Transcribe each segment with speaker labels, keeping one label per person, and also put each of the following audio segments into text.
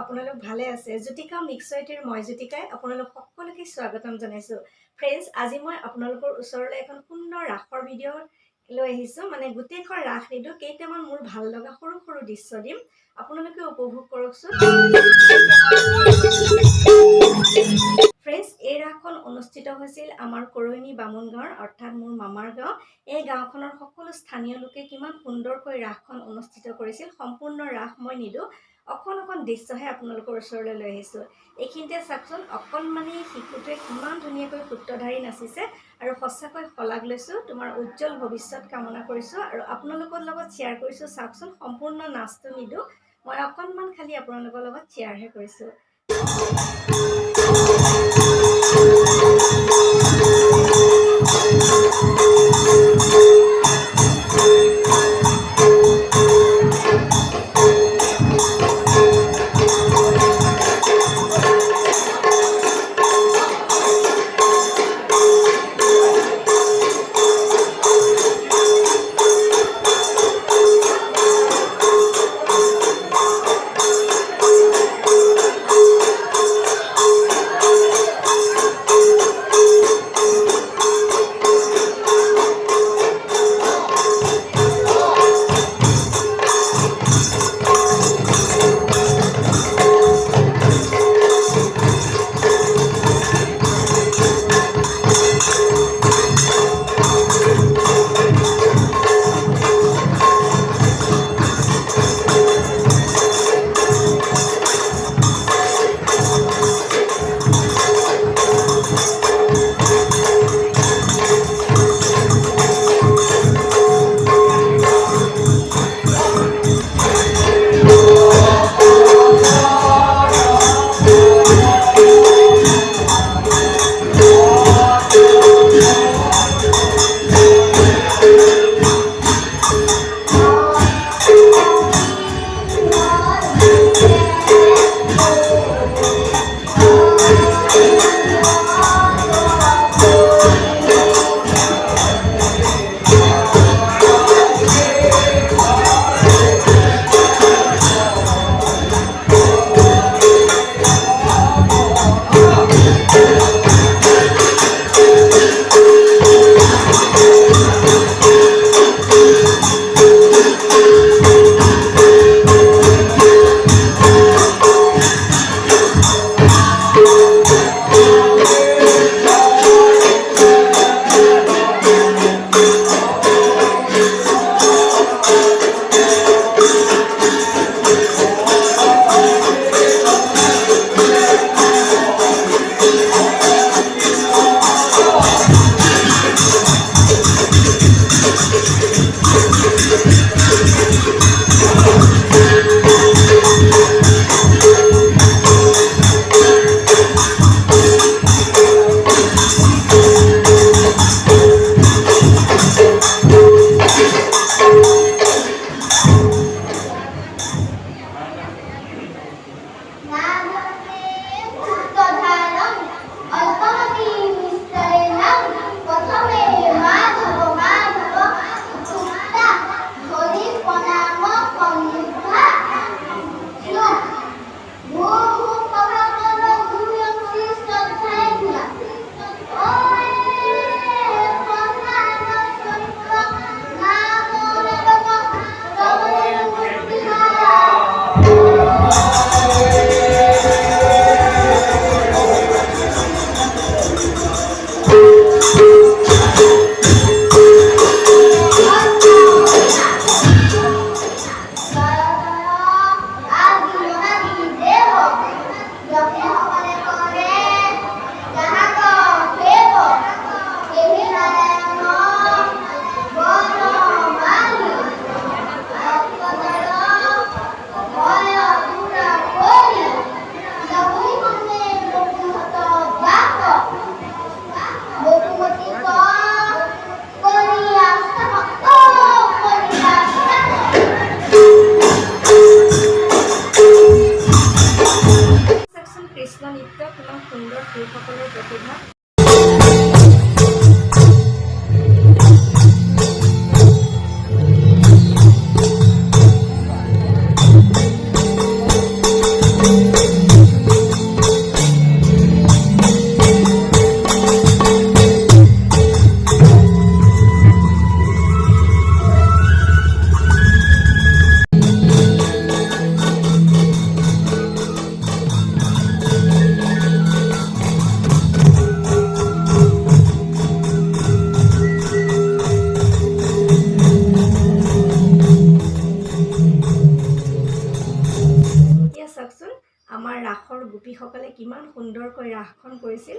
Speaker 1: আপোনালোক ভালে আছে Jyotikamixyt মই Jyotikai আপোনালোক সকলোকে স্বাগতম জনাইছো फ्रेंड्स আজি মই আপোনালোকৰ ওচৰলৈ এখন সুন্দৰ ৰাসৰ ভিডিও লৈ আহিছো মানে গুটেইখন ৰাস নিদো কেইটামান মোৰ ভাল লগা সৰু সৰু দৃশ্য দিম আপোনালোকে উপভোগ কৰকচোন फ्रेंड्स এই ৰাসখন অনুষ্ঠিত হৈছিল আমাৰ কৰৈনী বামুন গাঁৱৰ অৰ্থাৎ মোৰ মামাৰ গাঁও এই গাঁওখনৰ সকলো স্থানীয় লোকে কিমান সুন্দৰকৈ ৰাসখন অনুষ্ঠিত কৰিছিল সম্পূৰ্ণ ৰাস মই নিদো অকন দৃশ্যহে আপোনালোকৰ ওচৰলৈ লৈ আহিছো এইখিনতে চাকচোন অকনমানি শিশুটোৱে কিমান ধুনীয়াকৈ সূত্ৰধাৰী নাচিছে আৰু সঁচাকৈ ফলাগ লৈছো তোমাৰ উজ্জ্বল ভৱিষ্যত কামনা কৰিছো আৰু আপোনালোকৰ লগত শেয়াৰ কৰিছো চাকচোন সম্পূৰ্ণ নাচটো নিদো মই অকনমান খালি আপোনালোকৰ লগত শেয়াৰহে কৰিছো সুন্দৰ শিল্পকলাৰ প্ৰতিভা আইসকলে কিমান সুন্দৰকৈ ৰাসখন কৰিছিল।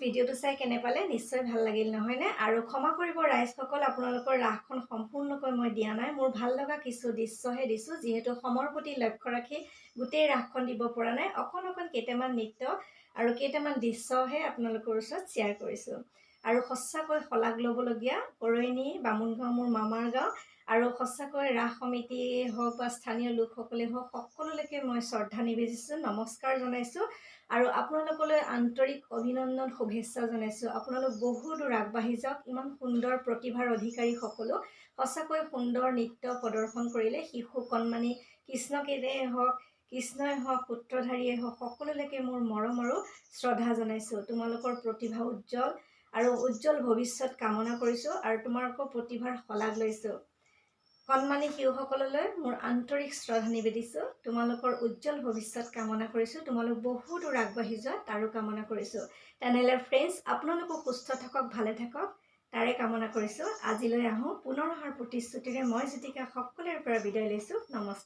Speaker 1: ভিডিঅ'টো চাই কেনে পালে নিশ্চয় ভাল লাগিল নহয় নে আৰু ক্ষমা কৰিব ৰাইজসকল আপোনালোকৰ ৰাসখন সম্পূৰ্ণকৈ মই দিয়া নাই মোৰ ভাল লগা কিছু দৃশ্যহে দিছো যিহেতু সময় প্ৰতি লক্ষ্য ৰাখি গোটেই ৰাসখন দিব পৰা নাই অকণ কেইটামান নৃত্য আৰু কেইটামান দৃশ্যহে আপোনালোকৰ ওচৰত শ্বেয়াৰ কৰিছো আৰু সঁচাকৈ শলাগ ল'বলগীয়া কৰৈনী বামুণগাঁও মোৰ মামাৰ গাঁও আৰু সঁচাকৈ ৰাস সমিতি হওক বা স্থানীয় লোকসকলে হওক সকলোলৈকে মই শ্ৰদ্ধা নিবেদিছোঁ নমস্কাৰ জনাইছো আৰু আপোনালোকলৈ আন্তৰিক অভিনন্দন শুভেচ্ছা জনাইছো আপোনালোক বহু দূৰ আগবাঢ়ি যাওক ইমান সুন্দৰ প্ৰতিভাৰ অধিকাৰী সকলো সঁচাকৈ সুন্দৰ নৃত্য প্ৰদৰ্শন কৰিলে শিশু কণমানি কৃষ্ণকেৰে হওক কৃষ্ণই হওক সূত্ৰধাৰীয়ে হওক সকলোলৈকে মোৰ মৰম আৰু শ্ৰদ্ধা জনাইছোঁ। তোমালোকৰ প্ৰতিভা উজ্জ্বল আৰু উজ্জ্বল ভৱিষ্যত কামনা কৰিছোঁ আৰু তোমালোকৰ প্ৰতিভাৰ শলাগ লৈছোঁ। সন্মানী শিশুসকললৈ মোৰ আন্তৰিক শ্ৰদ্ধা নিবেদিছোঁ। তোমালোকৰ উজ্জ্বল ভৱিষ্যত কামনা কৰিছোঁ। তোমালোক বহু দূৰ আগবাঢ়ি যোৱা তাৰো কামনা কৰিছোঁ। তেনেহ'লে ফ্ৰেণ্ডছ, আপোনালোকো সুস্থ থাকক, ভালে থাকক, তাৰে কামনা কৰিছোঁ। আজিলৈ আহোঁ, পুনৰ অহাৰ প্ৰতিশ্ৰুতিৰে মই জ্যোতিকা সকলোৰে পৰা বিদায় লৈছোঁ। নমস্কাৰ।